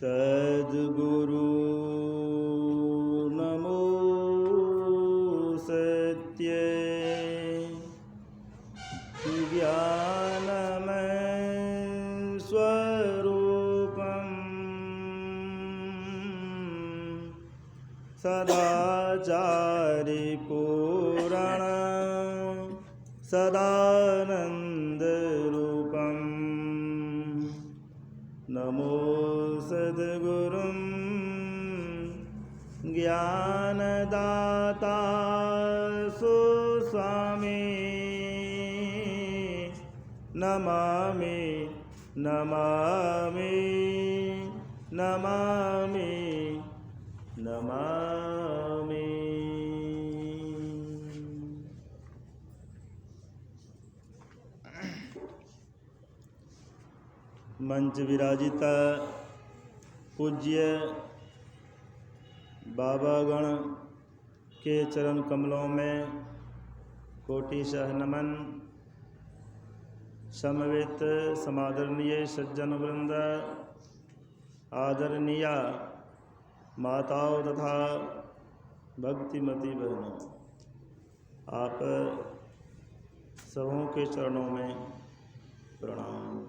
सद्गुरु नमो सत्य ज्ञानमय स्वरूपं सदाचारि पूरण सदानन्दरूपं नमो सद्गुरुं ज्ञानदाता सुस्वामी नमामि नमामि नमामि नमामि। मंच विराजिता पूज्य बाबागण के चरण कमलों में कोटिशः नमन। समवेत समादरणीय सज्जन वृंद, आदरणीय माताओं तथा भक्तिमती बहनों, आप सबों के चरणों में प्रणाम।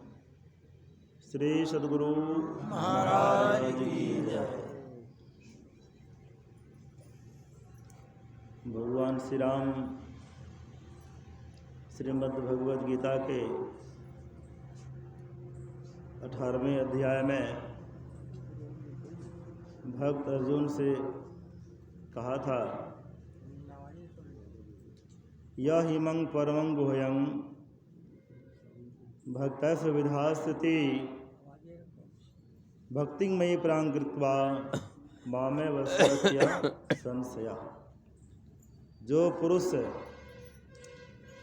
श्री सद्गुरु महाराज की जय। भगवान श्री राम श्रीमद् भगवद गीता के 18वें अध्याय में भक्त अर्जुन से कहा था, यह हिमं परमं गुह्यं भक्तैः विधास्यति भक्तिं मयि प्रां कृत्वा मामे वश्यस्य संशया। जो पुरुष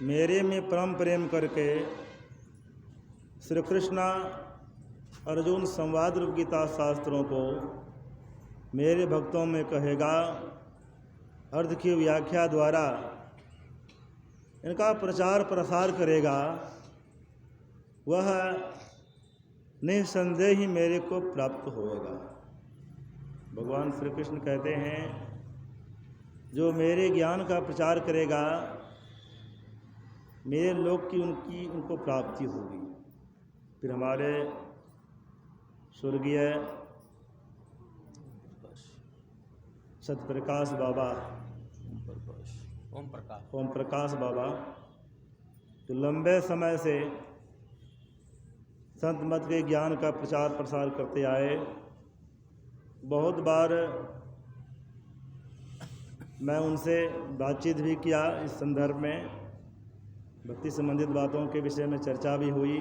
मेरे में परम प्रेम करके श्री कृष्ण अर्जुन संवाद रूप गीता शास्त्रों को मेरे भक्तों में कहेगा, अर्थ की व्याख्या द्वारा इनका प्रचार प्रसार करेगा, वह निःसंदेह ही मेरे को प्राप्त होएगा। भगवान श्री कृष्ण कहते हैं, जो मेरे ज्ञान का प्रचार करेगा, मेरे लोक की उनको प्राप्ति होगी। फिर हमारे स्वर्गीय सतप्रकाश बाबा, ओम प्रकाश बाबा, तो लंबे समय से संत मत के ज्ञान का प्रचार प्रसार करते आए। बहुत बार मैं उनसे बातचीत भी किया, इस संदर्भ में भक्ति संबंधित बातों के विषय में चर्चा भी हुई।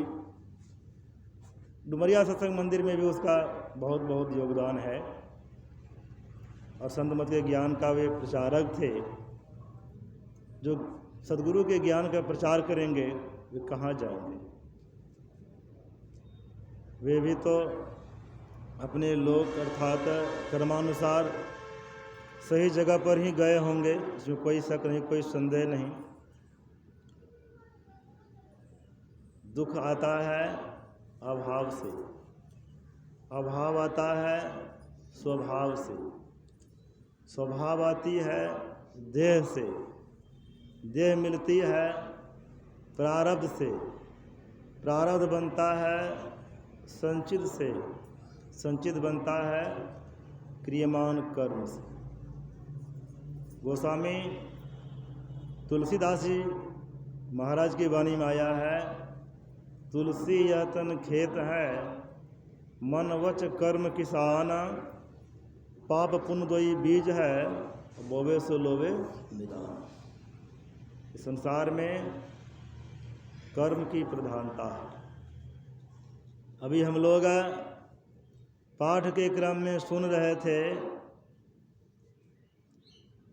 डुमरिया सत्संग मंदिर में भी उसका बहुत बहुत योगदान है और संत मत के ज्ञान का वे प्रचारक थे। जो सद्गुरु के ज्ञान का प्रचार करेंगे वे कहाँ जाएंगे? वे भी तो अपने लोक अर्थात कर्मानुसार सही जगह पर ही गए होंगे, इसमें कोई शक नहीं, कोई संदेह नहीं। दुख आता है अभाव से, अभाव आता है स्वभाव से, स्वभाव आती है देह से, देह मिलती है प्रारब्ध से, प्रारब्ध बनता है संचित से, संचित बनता है क्रियमान कर्म से। गोस्वामी तुलसीदास जी महाराज की वाणी में आया है, तुलसी यह तन खेत है, मन वच कर्म किसान, पाप पुण्य दोई बीज है, बोवे सो लोवे निदान। इस संसार में कर्म की प्रधानता है। अभी हम लोग पाठ के क्रम में सुन रहे थे,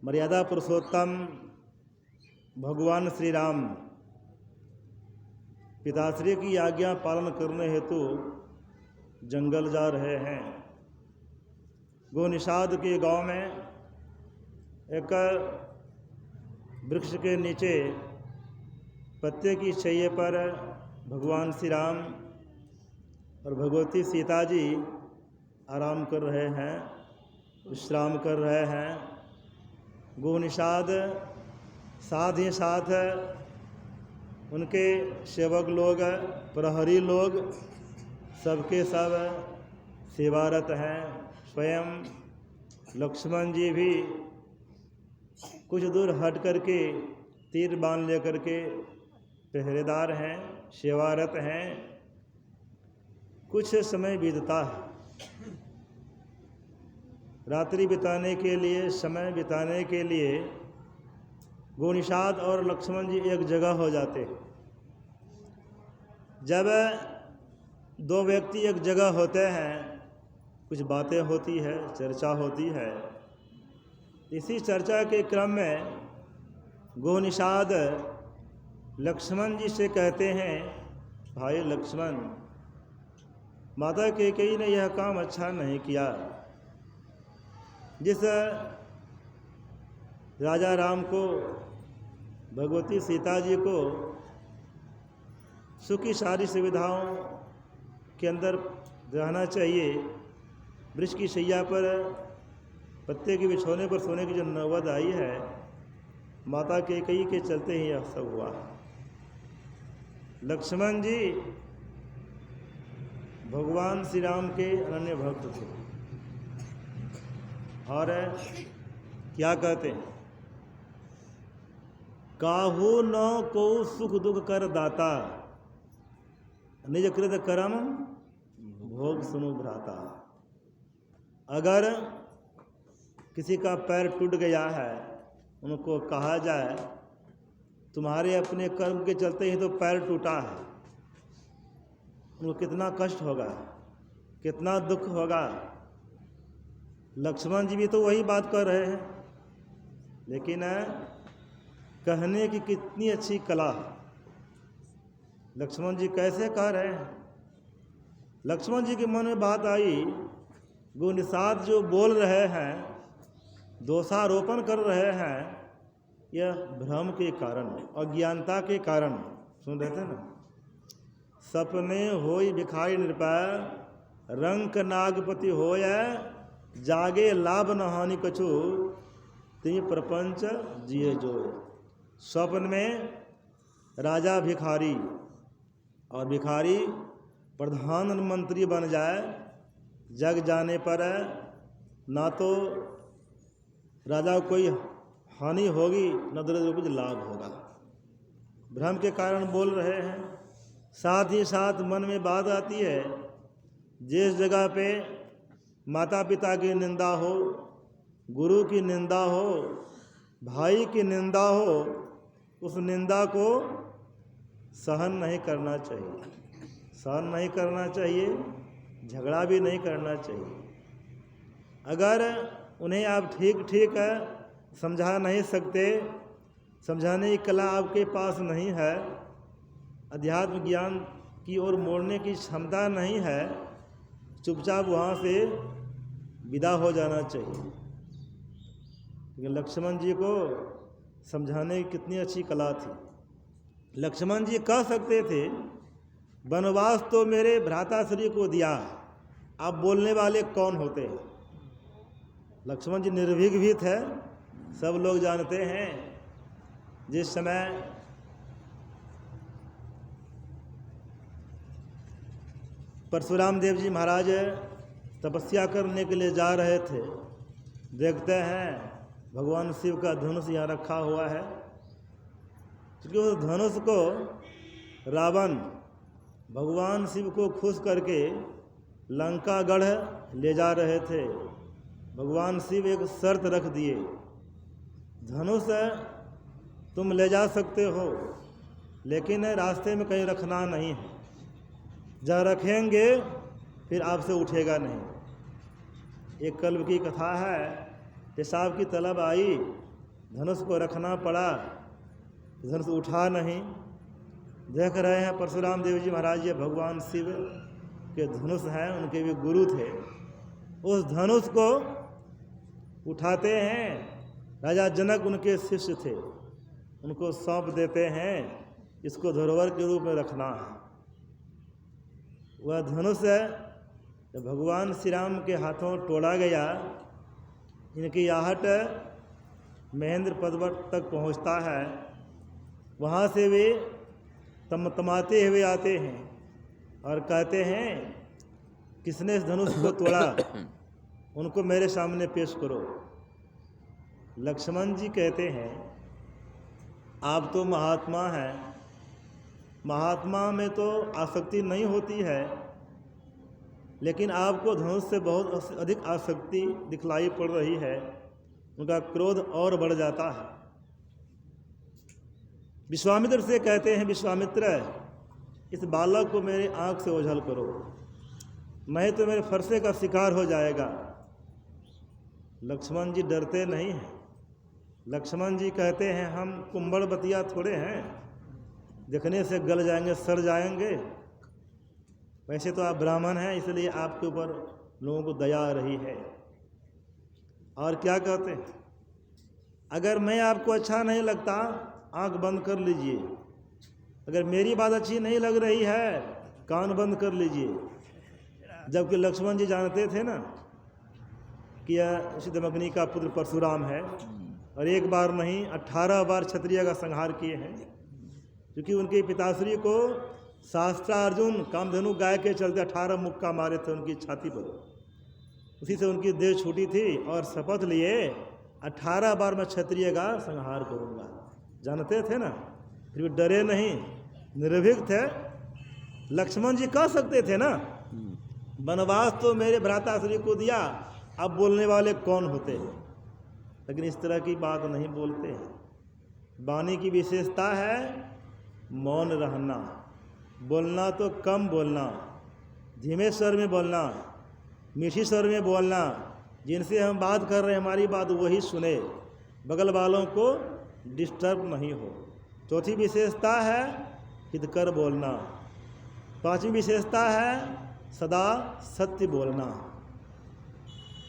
मर्यादा पुरुषोत्तम भगवान श्री राम पिताश्री की आज्ञा पालन करने हेतु जंगल जा रहे हैं। गोनिषाद के गांव में एक वृक्ष के नीचे पत्ते की छाया पर भगवान श्री राम और भगवती सीता जी आराम कर रहे हैं, विश्राम कर रहे हैं। गो निषाद साथ ही साथ उनके सेवक लोग, प्रहरी लोग सबके सब सेवारत हैं। स्वयं लक्ष्मण जी भी कुछ दूर हट करके तीर बाण लेकर के पहरेदार हैं, सेवारत हैं। कुछ समय बीतता है, रात्रि बिताने के लिए, समय बिताने के लिए गोनिषाद और लक्ष्मण जी एक जगह हो जाते हैं। जब दो व्यक्ति एक जगह होते हैं, कुछ बातें होती है, चर्चा होती है। इसी चर्चा के क्रम में गोनिषाद लक्ष्मण जी से कहते हैं, भाई लक्ष्मण, माता कैकेयी ने यह काम अच्छा नहीं किया। जिस राजा राम को, भगवती सीता जी को सुखी सारी सुविधाओं के अंदर रहना चाहिए, वृक्ष की शैया पर पत्ते के बिछौने पर सोने की जो नौबत आई है, माता कैकेयी के चलते ही यह सब हुआ। लक्ष्मण जी भगवान श्री राम के अनन्य भक्त थे और क्या कहते हैं, काहू न को सुख दुख कर दाता, निज कृत कर्म भोग सुनु भ्राता। अगर किसी का पैर टूट गया है, उनको कहा जाए तुम्हारे अपने कर्म के चलते ही तो पैर टूटा है, उनको कितना कष्ट होगा, कितना दुख होगा। लक्ष्मण जी भी तो वही बात कर रहे हैं, लेकिन कहने की कितनी अच्छी कला। लक्ष्मण जी कैसे कह रहे हैं? लक्ष्मण जी के मन में बात आई, गोनिषाद जो बोल रहे हैं, दोषारोपण कर रहे हैं, यह भ्रम के कारण, अज्ञानता के कारण। सुन रहे थे ना, सपने होई भिखारी निरपै, रंक नागपति होय, जागे लाभ न हानि कछु, तिनि प्रपंच जिए जो। स्वप्न में राजा भिखारी और भिखारी प्रधानमंत्री बन जाए, जग जाने पर ना तो राजा को कोई हानि होगी, न दूसरे को कुछ लाभ होगा। भ्रम के कारण बोल रहे हैं। साथ ही साथ मन में बात आती है, जिस जगह पे माता पिता की निंदा हो, गुरु की निंदा हो, भाई की निंदा हो, उस निंदा को सहन नहीं करना चाहिए, सहन नहीं करना चाहिए, झगड़ा भी नहीं करना चाहिए। अगर उन्हें आप ठीक ठीक समझा नहीं सकते, समझाने की कला आपके पास नहीं है, अध्यात्म ज्ञान की ओर मोड़ने की क्षमता नहीं है, चुपचाप वहाँ से विदा हो जाना चाहिए। लेकिन लक्ष्मण जी को समझाने की कितनी अच्छी कला थी। लक्ष्मण जी कह सकते थे, वनवास तो मेरे भ्राताश्री को दिया, आप बोलने वाले कौन होते हैं? लक्ष्मण जी निर्भीक भी थे, सब लोग जानते हैं। जिस समय परशुराम देव जी महाराज तपस्या करने के लिए जा रहे थे, देखते हैं भगवान शिव का धनुष यहाँ रखा हुआ है। क्योंकि उस धनुष को रावण भगवान शिव को खुश करके लंका गढ़ ले जा रहे थे। भगवान शिव एक शर्त रख दिए, धनुष तुम ले जा सकते हो, लेकिन रास्ते में कहीं रखना नहीं है, जहाँ रखेंगे फिर आपसे उठेगा नहीं। एक कल्प की कथा है, पेशाब की तलब आई, धनुष को रखना पड़ा, धनुष उठा नहीं। देख रहे हैं परशुराम देव जी महाराज ये भगवान शिव के धनुष हैं, उनके भी गुरु थे। उस धनुष को उठाते हैं, राजा जनक उनके शिष्य थे, उनको सौंप देते हैं, इसको धरोहर के रूप में रखना है। वह धनुष जब भगवान श्री राम के हाथों तोड़ा गया, इनकी आहट महेंद्र पर्वत तक पहुंचता है। वहाँ से वे तमतमाते हुए आते हैं और कहते हैं, किसने इस धनुष को तोड़ा, उनको मेरे सामने पेश करो। लक्ष्मण जी कहते हैं, आप तो महात्मा हैं, महात्मा में तो आसक्ति नहीं होती है, लेकिन आपको धनुष से बहुत अधिक आसक्ति दिखलाई पड़ रही है। उनका क्रोध और बढ़ जाता है। विश्वामित्र से कहते हैं, विश्वामित्र, इस बालक को मेरे आंख से ओझल करो, नहीं तो मेरे फरसे का शिकार हो जाएगा। लक्ष्मण जी डरते नहीं हैं। लक्ष्मण जी कहते हैं, हम कुंभड़ बतिया थोड़े हैं, देखने से गल जाएंगे, सड़ जाएंगे। वैसे तो आप ब्राह्मण हैं, इसलिए आपके ऊपर लोगों को दया आ रही है। और क्या कहते हैं, अगर मैं आपको अच्छा नहीं लगता, आंख बंद कर लीजिए। अगर मेरी बात अच्छी नहीं लग रही है, कान बंद कर लीजिए। जबकि लक्ष्मण जी जानते थे ना कि यह शीतमग्नि का पुत्र परशुराम है, और एक बार नहीं 18 बार क्षत्रिय का संहार किए हैं। क्योंकि उनके पिताश्री को शास्त्रार्जुन कामधेनु गाय के चलते 18 मुक्का मारे थे उनकी छाती पर। उसी से उनकी देह छूटी थी और शपथ लिए 18 बार मैं क्षत्रिय का संहार करूंगा। जानते थे ना, फिर भी डरे नहीं, निर्भीक थे। लक्ष्मण जी कह सकते थे ना, वनवास तो मेरे भ्राताश्री को दिया, अब बोलने वाले कौन होते हैं। लेकिन इस तरह की बात नहीं बोलते हैं। वाणी की विशेषता है मौन रहना, बोलना तो कम बोलना, धीमे स्वर में बोलना, मीठी स्वर में बोलना। जिनसे हम बात कर रहे हैं हमारी बात वही सुने, बगल वालों को डिस्टर्ब नहीं हो। चौथी विशेषता है हितकर बोलना। पांचवी विशेषता है सदा सत्य बोलना।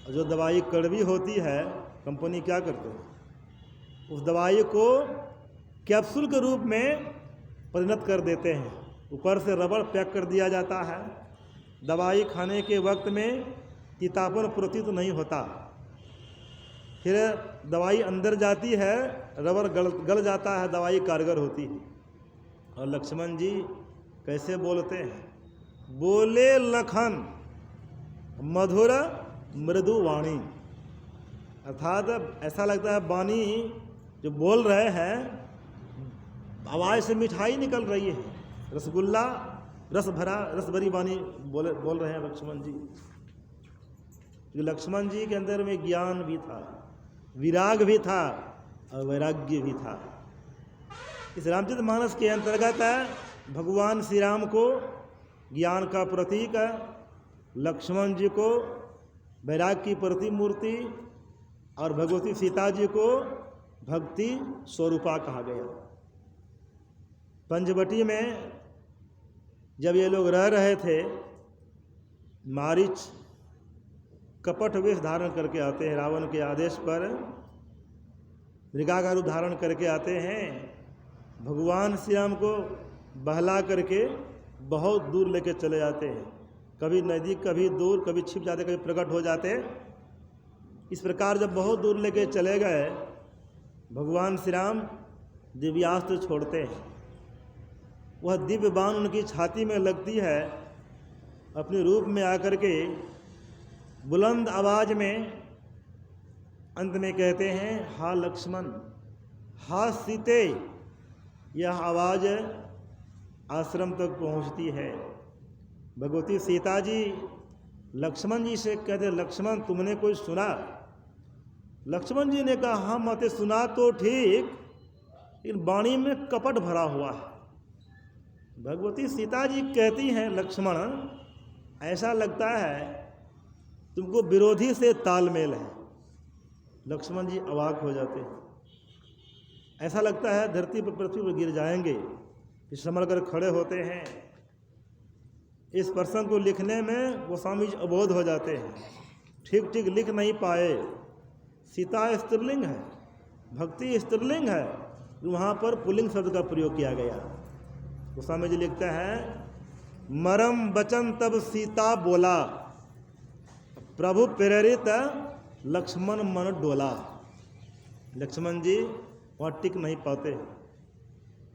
जो दवाई कड़वी होती है, कंपनी क्या करते हैं, उस दवाई को कैप्सूल के रूप में परिणत कर देते हैं। ऊपर से रबड़ पैक कर दिया जाता है। दवाई खाने के वक्त में तीतापन प्रतीत नहीं होता। फिर दवाई अंदर जाती है, रबड़ गल जाता है, दवाई कारगर होती है। और लक्ष्मण जी कैसे बोलते हैं, बोले लखन मधुर मृदु वाणी। अर्थात ऐसा लगता है वाणी जो बोल रहे हैं, आवाज़ से मिठाई निकल रही है, रसगुल्ला रस भरी वाणी बोल रहे हैं लक्ष्मण जी। लक्ष्मण जी के अंदर में ज्ञान भी था, विराग भी था और वैराग्य भी था। इस रामचरितमानस के अंतर्गत भगवान श्री राम को ज्ञान का प्रतीक, लक्ष्मण जी को वैराग की प्रतिमूर्ति और भगवती सीता जी को भक्ति स्वरूपा कहा गया। पंचवटी में जब ये लोग रह रहे थे, मारीच कपट वेश धारण करके आते हैं, रावण के आदेश पर मृगा का रूप धारण करके आते हैं। भगवान श्री राम को बहला करके बहुत दूर लेके चले जाते हैं, कभी नज़दीक, कभी दूर, कभी छिप जाते, कभी प्रकट हो जाते। इस प्रकार जब बहुत दूर लेके चले गए, भगवान श्री राम दिव्यास्त्र छोड़ते हैं। वह दिव्य बाण उनकी छाती में लगती है। अपने रूप में आकर के बुलंद आवाज में अंत में कहते हैं, हा लक्ष्मण, हा सीते। यह आवाज़ आश्रम तक पहुंचती है। भगवती सीता जी लक्ष्मण जी से कहते, लक्ष्मण तुमने कोई सुना? लक्ष्मण जी ने कहा, हाँ माते सुना तो ठीक, इन वाणी में कपट भरा हुआ है। भगवती सीता जी कहती हैं, लक्ष्मण ऐसा लगता है तुमको विरोधी से तालमेल है। लक्ष्मण जी अवाक हो जाते हैं। ऐसा लगता है धरती पर, पृथ्वी पर गिर जाएंगे। संभल कर खड़े होते हैं। इस प्रसंग को लिखने में गोस्वामी जी अबोध हो जाते हैं, ठीक ठीक लिख नहीं पाए। सीता स्त्रीलिंग है, भक्ति स्त्रीलिंग है, वहाँ पर पुल्लिंग शब्द का प्रयोग किया गया। गोस्वामी जी लिखते हैं, मरम बचन तब सीता बोला, प्रभु प्रेरित लक्ष्मण मन डोला। लक्ष्मण जी वहाँ टिक नहीं पाते,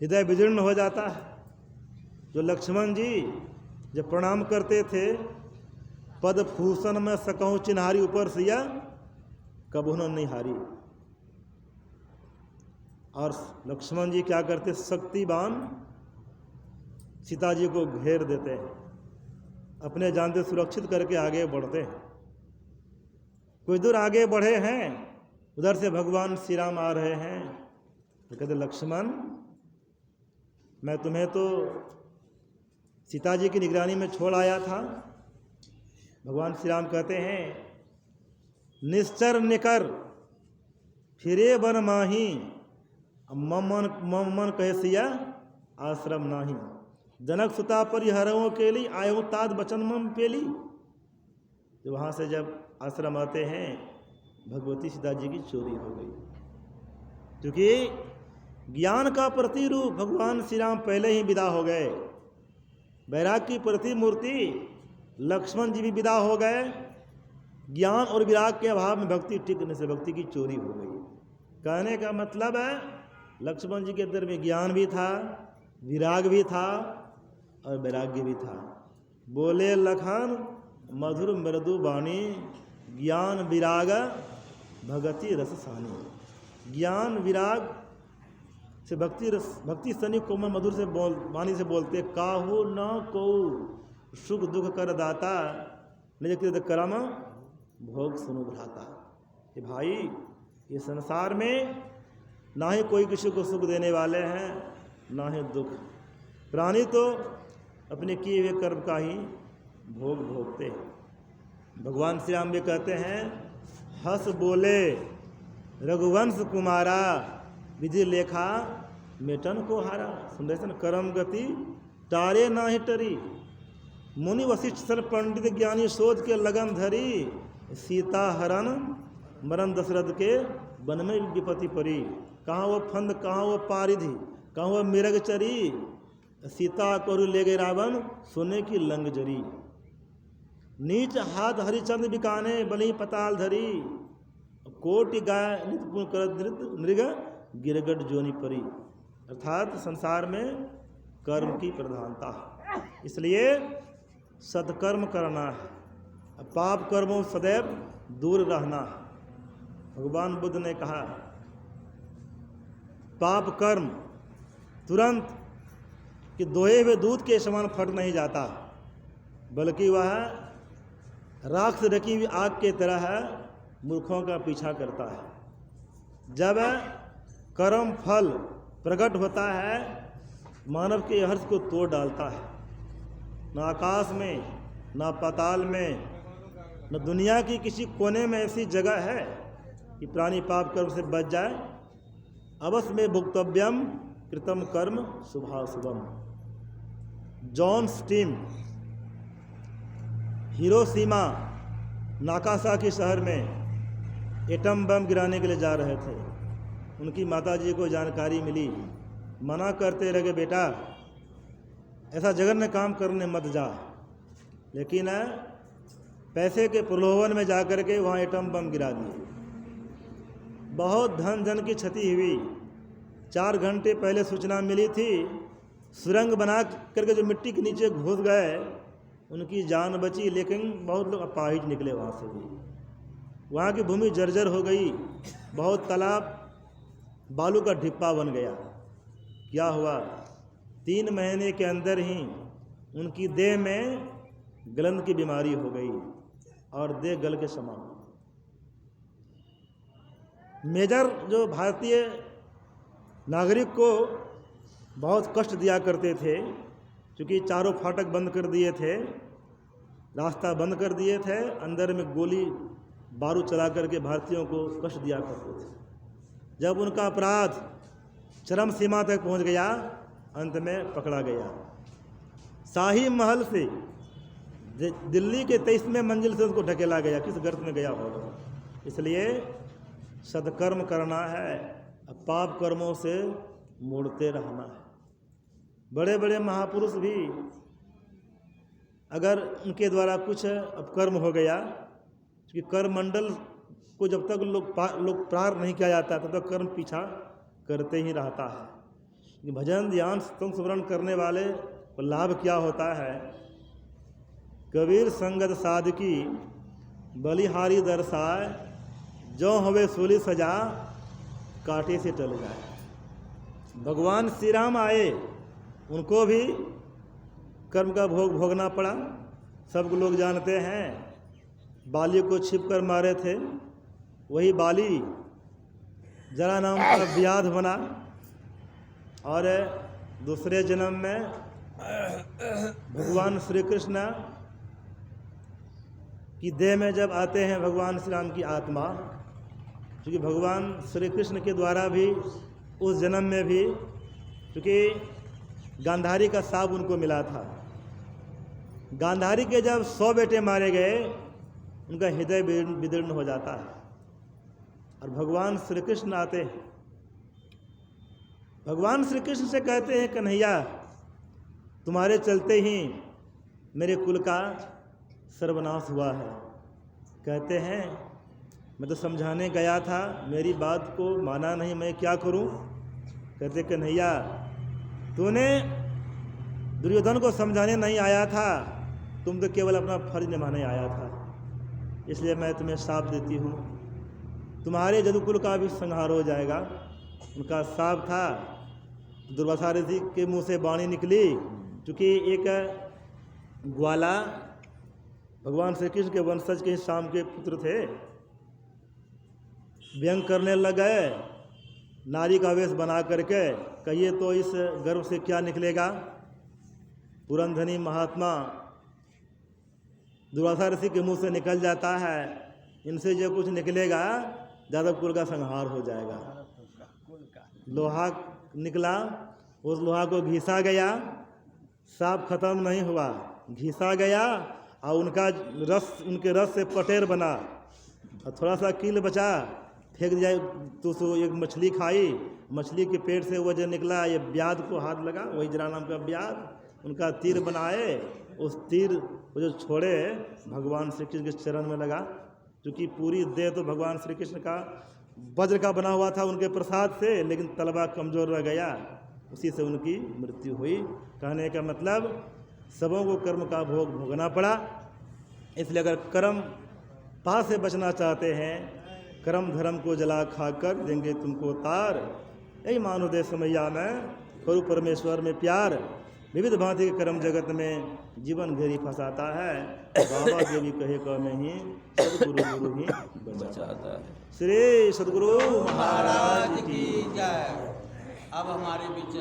हृदय विजीर्ण हो जाता है। जो लक्ष्मण जी जब प्रणाम करते थे, पद भूषण में सकहूँ चिन्हारी ऊपर सिया, कब उन्होंने नहीं हारी। और लक्ष्मण जी क्या करते, शक्तिवान सीता जी को घेर देते हैं, अपने जान से सुरक्षित करके आगे बढ़ते हैं। कुछ दूर आगे बढ़े हैं, उधर से भगवान श्री राम आ रहे हैं, तो कहते लक्ष्मण मैं तुम्हें तो सीता जी की निगरानी में छोड़ आया था। भगवान श्री राम कहते हैं निश्चर निकर फिरे बन माही, मम मन कहे सिया आश्रम नाही। जनक सुता पर हरवों के लिए आयो तात बचन मम पेली। तो वहाँ से जब आश्रम आते हैं, भगवती सीता जी की चोरी हो गई, क्योंकि ज्ञान का प्रतिरूप भगवान श्री राम पहले ही विदा हो गए। वैराग की प्रतिमूर्ति लक्ष्मण जी भी विदा हो गए। ज्ञान और विराग के अभाव में भक्ति टिकने से भक्ति की चोरी हो गई। कहने का मतलब है लक्ष्मण जी के अंदर में ज्ञान भी था, विराग भी था और वैराग्य भी था। बोले लखन मधुर मृदु वाणी, ज्ञान विराग भगति रस सानी। ज्ञान विराग से भक्ति सनी कोमल मधुर से वाणी से बोलते, काहू न को सुख दुख कर दाता, निज कृत कर्म भोग सुनु भ्राता। कि भाई ये संसार में ना ही कोई किसी को सुख देने वाले हैं, ना ही दुख। प्राणी तो अपने किए हुए कर्म का ही भोग भोगते हैं। भगवान श्री राम भी कहते हैं हंस बोले रघुवंश कुमारा, विधि लेखा मेटन को हारा। सुंदर कर्म गति तारे ना ही टरी, मुनि वशिष्ठ सन पंडित ज्ञानी सोच के लगन धरी। सीता हरण मरण दशरथ के वन में विपत्ति परी। कहाँ वो फंद कहाँ वो पारिधि, कहाँ वो मिरग चरी। सीता को ले गए रावण सोने की लंग जरी। नीच हाथ हरिचंद्र बिकाने बलि पताल धरी। कोटि गाय नित्य कर नृग गिरगट जोनी परी। अर्थात संसार में कर्म की प्रधानता है, इसलिए सत्कर्म करना है, पाप कर्मों सदैव दूर रहना है। भगवान बुद्ध ने कहा पाप कर्म तुरंत कि दोहे हुए दूध के समान फट नहीं जाता, बल्कि वह राख से ढकी हुई आग के तरह मूर्खों का पीछा करता है। जब कर्म फल प्रकट होता है, मानव के हर्ष को तोड़ डालता है। न आकाश में, न पाताल में, न दुनिया की किसी कोने में ऐसी जगह है कि प्राणी पाप कर्म से बच जाए। अवश्य में भुक्तव्यम कृतम कर्म शुभाशुभम। जॉन स्टीम हिरोशिमा नागासाकी शहर में एटम बम गिराने के लिए जा रहे थे। उनकी माताजी को जानकारी मिली, मना करते रहे बेटा ऐसा जघन्य काम करने मत जा, लेकिन पैसे के प्रलोभन में जाकर के वहाँ एटम बम गिरा दिए। बहुत धन जन की क्षति हुई। 4 घंटे पहले सूचना मिली थी, सुरंग बना करके जो मिट्टी के नीचे घुस गए उनकी जान बची, लेकिन बहुत लोग अपाहिज निकले वहाँ से भी। वहाँ की भूमि जर्जर हो गई, बहुत तालाब बालू का ढिप्पा बन गया। क्या हुआ, 3 महीने के अंदर ही उनकी देह में गलन की बीमारी हो गई और देह गल के समा। मेजर जो भारतीय नागरिक को बहुत कष्ट दिया करते थे, क्योंकि चारों फाटक बंद कर दिए थे, रास्ता बंद कर दिए थे, अंदर में गोली बारूद चला करके भारतीयों को कष्ट दिया करते थे। जब उनका अपराध चरम सीमा तक पहुंच गया, अंत में पकड़ा गया। शाही महल से दिल्ली के 23वें मंजिल से उसको ढकेला गया, किस गर्त में गया होगा। इसलिए सदकर्म करना है, पाप कर्मों से मुड़ते रहना है। बड़े बड़े महापुरुष भी अगर उनके द्वारा कुछ अपकर्म हो गया कि कर्ममंडल को जब तक लोग प्रार नहीं किया जाता तब तक कर्म पीछा करते ही रहता है। भजन ध्यान स्तुति स्मरण करने वाले को लाभ क्या होता है? कबीर संगत साधकी बलिहारी दर्शाए, जो हवे सूली सजा कांटे से टल जाए। भगवान श्री राम आए, उनको भी कर्म का भोग भोगना पड़ा। सब लोग जानते हैं बाली को छिप कर मारे थे, वही बाली जरा नाम का व्याध बना और दूसरे जन्म में भगवान श्री कृष्ण की देह में जब आते हैं भगवान श्री राम की आत्मा, क्योंकि भगवान श्री कृष्ण के द्वारा भी उस जन्म में भी, क्योंकि गांधारी का शाप उनको मिला था। गांधारी के जब 100 बेटे मारे गए, उनका हृदय विदीर्ण हो जाता है और भगवान श्री कृष्ण आते हैं। भगवान श्री कृष्ण से कहते हैं, कन्हैया तुम्हारे चलते ही मेरे कुल का सर्वनाश हुआ है। कहते हैं मैं तो समझाने गया था, मेरी बात को माना नहीं, मैं क्या करूं? कहते कन्हैया तूने दुर्योधन को समझाने नहीं आया था, तुम तो केवल अपना फर्ज निभाने आया था, इसलिए मैं तुम्हें शाप देती हूँ, तुम्हारे जदुकुल का भी संहार हो जाएगा। उनका शाप था। दुर्वासा ऋषि के मुंह से वाणी निकली, क्योंकि एक ग्वाला भगवान श्री कृष्ण के वंशज के शाम के पुत्र थे, व्यंग करने लग गए नारी का वेश बना करके, कहिए तो इस गर्भ से क्या निकलेगा? पुरंधनी महात्मा दुर्वासा ऋषि के मुंह से निकल जाता है, इनसे जो कुछ निकलेगा यादव कुल का संहार हो जाएगा। लोहा निकला, उस लोहा को घिसा गया, सांप खत्म नहीं हुआ, घिसा गया और उनका रस, उनके रस से पटेर बना और थोड़ा सा कील बचा, फेंक दिया तो एक मछली खाई, मछली के पेट से वो जो निकला, ये ब्याध को हाथ लगा, वही जरा नाम का ब्याध, उनका तीर बनाए, उस तीर को जो छोड़े भगवान श्री कृष्ण के चरण में लगा, क्योंकि पूरी देह तो भगवान श्री कृष्ण का वज्र का बना हुआ था उनके प्रसाद से, लेकिन तलवा कमजोर रह गया, उसी से उनकी मृत्यु हुई। कहने का मतलब सबों को कर्म का भोग भोगना पड़ा। इसलिए अगर कर्म पास से बचना चाहते हैं, कर्म धर्म को जला खाकर देंगे तुमको तार। यही मानो दे समैया में करो परमेश्वर में प्यार, विविध भांति के कर्म जगत में जीवन घेरी फंसाता है। बाबा देवी कहे का में ही सदगुरु गुरु ही बचाता है। श्री सदगुरु महाराज की जय। अब हमारे बीच